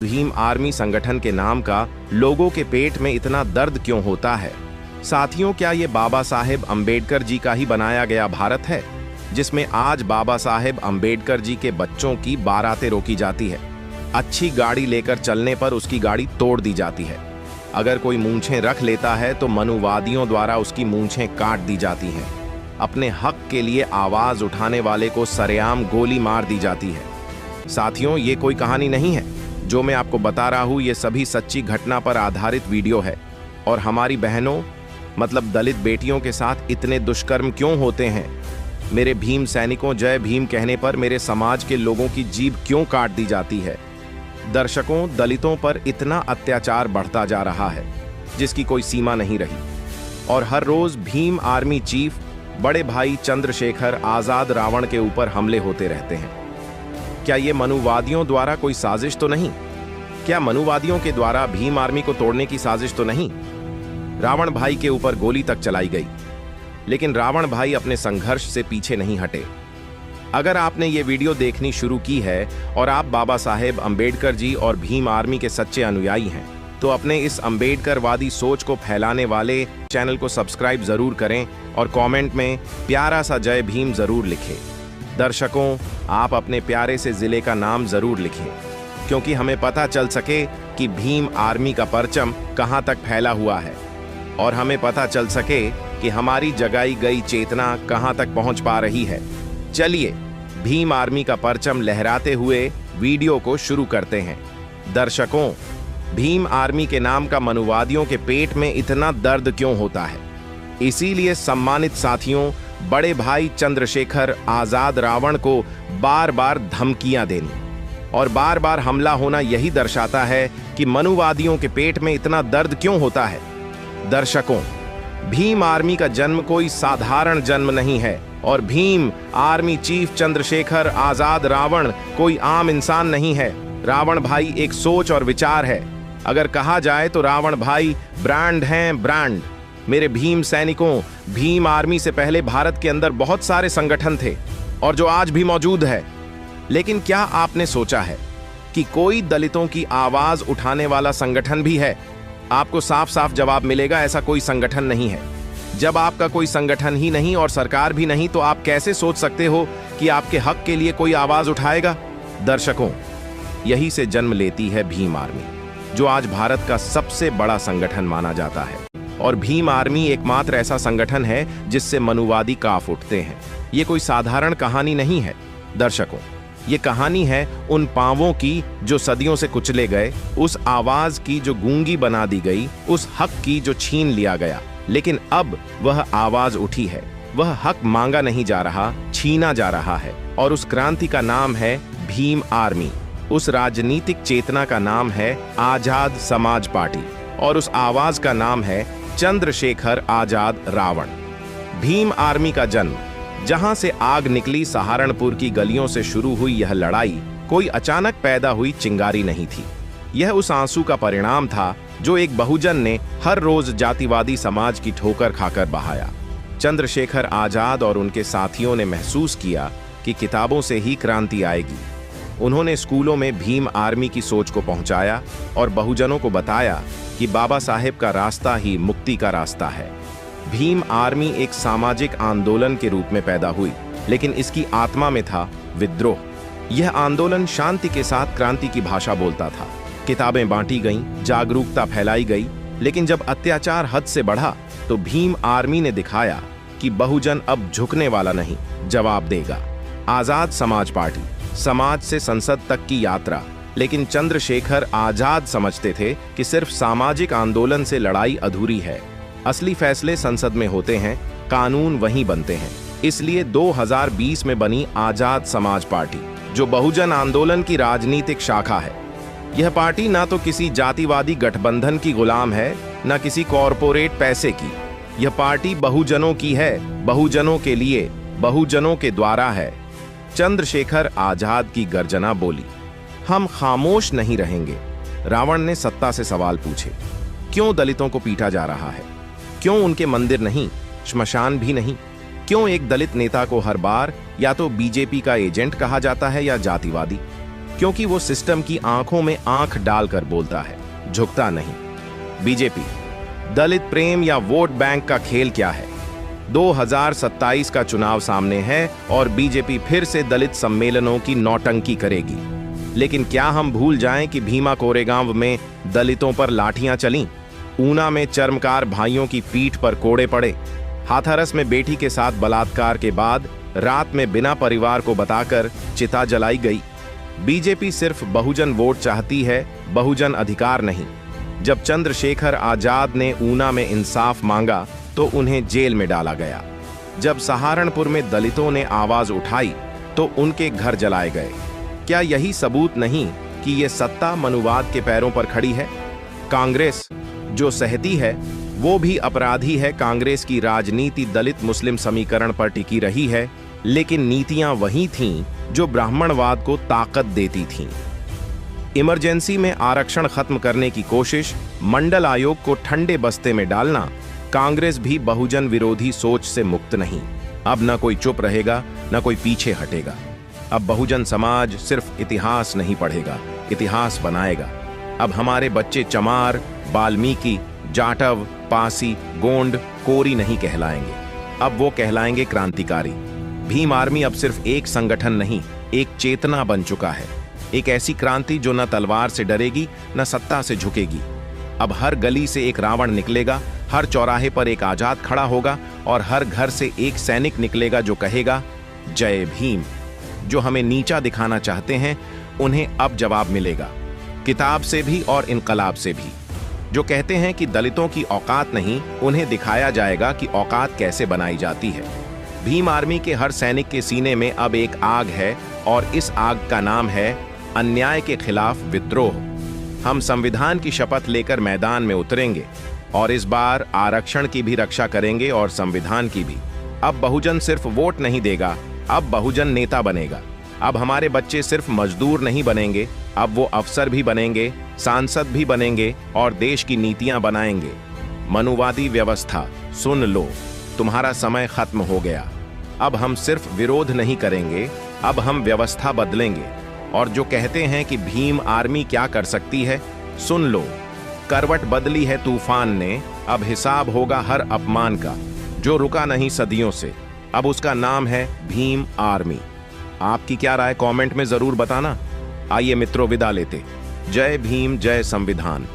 Bhim army संगठन के नाम का लोगों के पेट में इतना दर्द क्यों होता है? साथियों, क्या ये बाबा साहेब अम्बेडकर जी का ही बनाया गया भारत है, जिसमें आज बाबा साहेब अम्बेडकर जी के बच्चों की बारातें रोकी जाती है, अच्छी गाड़ी लेकर चलने पर उसकी गाड़ी तोड़ दी जाती है, अगर कोई मूंछें रख लेता है तो मनुवादियों द्वारा उसकी मूंछें काट दी जाती हैं, अपने हक के लिए आवाज उठाने वाले को सरेआम गोली मार दी जाती है। साथियों, ये कोई कहानी नहीं है जो मैं आपको बता रहा हूँ, ये सभी सच्ची घटना पर आधारित वीडियो है। और हमारी बहनों मतलब दलित बेटियों के साथ इतने दुष्कर्म क्यों होते हैं? मेरे भीम सैनिकों, जय भीम कहने पर मेरे समाज के लोगों की जीभ क्यों काट दी जाती है? दर्शकों, दलितों पर इतना अत्याचार बढ़ता जा रहा है जिसकी कोई सीमा नहीं रही, और हर रोज भीम आर्मी चीफ बड़े भाई चंद्रशेखर आजाद रावण के ऊपर हमले होते रहते हैं। क्या ये मनुवादियों द्वारा कोई साजिश तो नहीं? क्या मनुवादियों के द्वारा भीम आर्मी को तोड़ने की साजिश तो नहीं? रावण भाई के ऊपर गोली तक चलाई गई, लेकिन रावण भाई अपने संघर्ष से पीछे नहीं हटे। अगर आपने ये वीडियो देखनी शुरू की है और आप बाबा साहेब अम्बेडकर जी और भीम आर्मी के सच्चे अनुयायी हैं, तो अपने इस अम्बेडकरवादी सोच को फैलाने वाले चैनल को सब्सक्राइब जरूर करें और कमेंट में प्यारा सा जय भीम जरूर लिखें। दर्शकों, आप अपने प्यारे से जिले का नाम जरूर लिखें, क्योंकि हमें पता चल सके कि भीम आर्मी का परचम कहां तक फैला हुआ है, और हमें पता चल सके कि हमारी जगाई गई चेतना कहां तक पहुंच पा रही है। चलिए भीम आर्मी का परचम लहराते हुए वीडियो को शुरू करते हैं। दर्शकों, भीम आर्मी के नाम का मनुवादियों के पेट में इतना दर्द क्यों होता है? इसीलिए सम्मानित साथियों, बड़े भाई चंद्रशेखर आजाद रावण को बार बार धमकियां देनी और बार बार हमला होना यही दर्शाता है कि मनुवादियों के पेट में इतना दर्द क्यों होता है। दर्शकों, भीम आर्मी का जन्म कोई साधारण जन्म नहीं है, और भीम आर्मी चीफ चंद्रशेखर आजाद रावण कोई आम इंसान नहीं है। रावण भाई एक सोच और विचार है। अगर कहा जाए तो रावण भाई ब्रांड हैं, ब्रांड। मेरे भीम सैनिकों, भीम आर्मी से पहले भारत के अंदर बहुत सारे संगठन थे और जो आज भी मौजूद है, लेकिन क्या आपने सोचा है कि कोई दलितों की आवाज उठाने वाला संगठन भी है? आपको साफ साफ जवाब मिलेगा, ऐसा कोई संगठन नहीं है। जब आपका कोई संगठन ही नहीं और सरकार भी नहीं, तो आप कैसे सोच सकते हो कि आपके हक के लिए कोई आवाज उठाएगा? दर्शकों, यही से जन्म लेती है भीम आर्मी, जो आज भारत का सबसे बड़ा संगठन माना जाता है। और भीम आर्मी एकमात्र ऐसा संगठन है जिससे मनुवादी काफ उठते हैं। ये कोई साधारण कहानी नहीं है। दर्शकों, ये कहानी है उन पांवों की जो सदियों से कुचले गए, उस आवाज की जो गूंगी बना दी गई, उस हक की जो छीन लिया गया, लेकिन अब वह आवाज उठी है। वह हक मांगा नहीं जा रहा, छीना जा रहा है। और उस क्रांति का नाम है भीम आर्मी। उस राजनीतिक चेतना का नाम है आजाद समाज पार्टी, और उस आवाज का नाम है चंद्रशेखर आजाद रावण। भीम आर्मी का जन्म, जहां से आग निकली सहारनपुर की गलियों से शुरू हुई यह लड़ाई कोई अचानक पैदा हुई चिंगारी नहीं थी। यह उस आंसू का परिणाम था जो एक बहुजन ने हर रोज जातिवादी समाज की ठोकर खाकर बहाया। चंद्रशेखर आजाद और उनके साथियों ने महसूस किया कि किताबों से ही क्रांति आएगी। उन्होंने स्कूलों में भीम आर्मी की सोच को पहुंचाया और बहुजनों को बताया कि बाबा साहेब का रास्ता ही मुक्ति का रास्ता है। भीम आर्मी एक सामाजिक आंदोलन के रूप में पैदा हुई, लेकिन इसकी आत्मा में था विद्रोह। यह आंदोलन शांति के साथ क्रांति की भाषा बोलता था। किताबें बांटी गईं, जागरूकता फैलाई गई, लेकिन जब अत्याचार हद से बढ़ा तो भीम आर्मी ने दिखाया कि बहुजन अब झुकने वाला नहीं, जवाब देगा। आजाद समाज पार्टी, समाज से संसद तक की यात्रा। लेकिन चंद्रशेखर आजाद समझते थे कि सिर्फ सामाजिक आंदोलन से लड़ाई अधूरी है। असली फैसले संसद में होते हैं, कानून वहीं बनते हैं। इसलिए 2020 में बनी आजाद समाज पार्टी, जो बहुजन आंदोलन की राजनीतिक शाखा है। यह पार्टी ना तो किसी जातिवादी गठबंधन की गुलाम है, ना किसी कॉरपोरेट पैसे की। यह पार्टी बहुजनों की है, बहुजनों के लिए, बहुजनों के द्वारा है। चंद्रशेखर आजाद की गर्जना बोली, हम खामोश नहीं रहेंगे। रावण ने सत्ता से सवाल पूछे, क्यों दलितों को पीटा जा रहा है? क्यों उनके मंदिर नहीं, श्मशान भी नहीं? क्यों एक दलित नेता को हर बार या तो बीजेपी का एजेंट कहा जाता है या जातिवादी? क्योंकि वो सिस्टम की आंखों में आंख डालकर बोलता है, झुकता नहीं। बीजेपी, दलित प्रेम या वोट बैंक का खेल क्या है? 2027 का चुनाव सामने है और बीजेपी फिर से दलित सम्मेलनों की नौटंकी करेगी। लेकिन क्या हम भूल जाएं कि भीमा कोरेगांव में दलितों पर लाठियां चलीं, ऊना में चर्मकार भाइयों की पीठ पर कोड़े पड़े, हाथरस में बेटी के साथ बलात्कार के बाद रात में बिना परिवार को बताकर चिता जलाई गई। बीजेपी सिर्फ बहुजन वोट चाहती है, बहुजन अधिकार नहीं। जब चंद्रशेखर आजाद ने ऊना में इंसाफ मांगा तो उन्हें जेल में डाला गया। जब सहारनपुर में दलितों ने आवाज उठाई तो उनके घर जलाए गए। क्या यही सबूत नहीं कि ये सत्ता मनुवाद के पैरों पर खड़ी है? कांग्रेस जो सहती है वो भी अपराधी है। कांग्रेस की राजनीति दलित मुस्लिम समीकरण पर टिकी रही है, लेकिन नीतियां वही थीं जो ब्राह्मणवाद को ताकत देती थीं। इमरजेंसी में आरक्षण खत्म करने की कोशिश, मंडल आयोग को ठंडे बस्ते में डालना, कांग्रेस भी बहुजन विरोधी सोच से मुक्त नहीं। अब न कोई चुप रहेगा, न कोई पीछे हटेगा। अब बहुजन समाज सिर्फ इतिहास नहीं पढ़ेगा, इतिहास बनाएगा। अब हमारे बच्चे चमार, वाल्मीकि, जाटव, पासी, गोंड, कोरी नहीं कहलाएंगे, अब वो कहलाएंगे क्रांतिकारी। भीम आर्मी अब सिर्फ एक संगठन नहीं, एक चेतना बन चुका है। एक ऐसी क्रांति जो न तलवार से डरेगी, न सत्ता से झुकेगी। अब हर गली से एक रावण निकलेगा, हर चौराहे पर एक आजाद खड़ा होगा और हर घर से एक सैनिक निकलेगा जो कहेगा, जय भीम। जो हमें नीचा दिखाना चाहते हैं, उन्हें अब जवाब मिलेगा, किताब से भी और इनकलाब से भी। जो कहते हैं कि दलितों की औकात नहीं, उन्हें दिखाया जाएगा कि औकात कैसे बनाई जाती है। भीम आर्मी के हर सैनिक के सीने में अब एक आग है और इस आग का नाम है अन्याय के खिलाफ विद्रोह। हम संविधान की शपथ लेकर मैदान में उतरेंगे और इस बार आरक्षण की भी रक्षा करेंगे और संविधान की भी। अब बहुजन सिर्फ वोट नहीं देगा, अब बहुजन नेता बनेगा। अब हमारे बच्चे सिर्फ मजदूर नहीं बनेंगे, अब वो अफसर भी बनेंगे, सांसद भी बनेंगे और देश की नीतियां बनाएंगे। मनुवादी व्यवस्था, सुन लो, तुम्हारा समय खत्म हो गया। अब हम सिर्फ विरोध नहीं करेंगे, अब हम व्यवस्था बदलेंगे। और जो कहते हैं कि भीम आर्मी क्या कर सकती है, सुन लो, करवट बदली है तूफान ने, अब हिसाब होगा हर अपमान का। जो रुका नहीं सदियों से, अब उसका नाम है भीम आर्मी। आपकी क्या राय कमेंट में जरूर बताना। आइए मित्रों, विदा लेते। जय भीम, जय संविधान।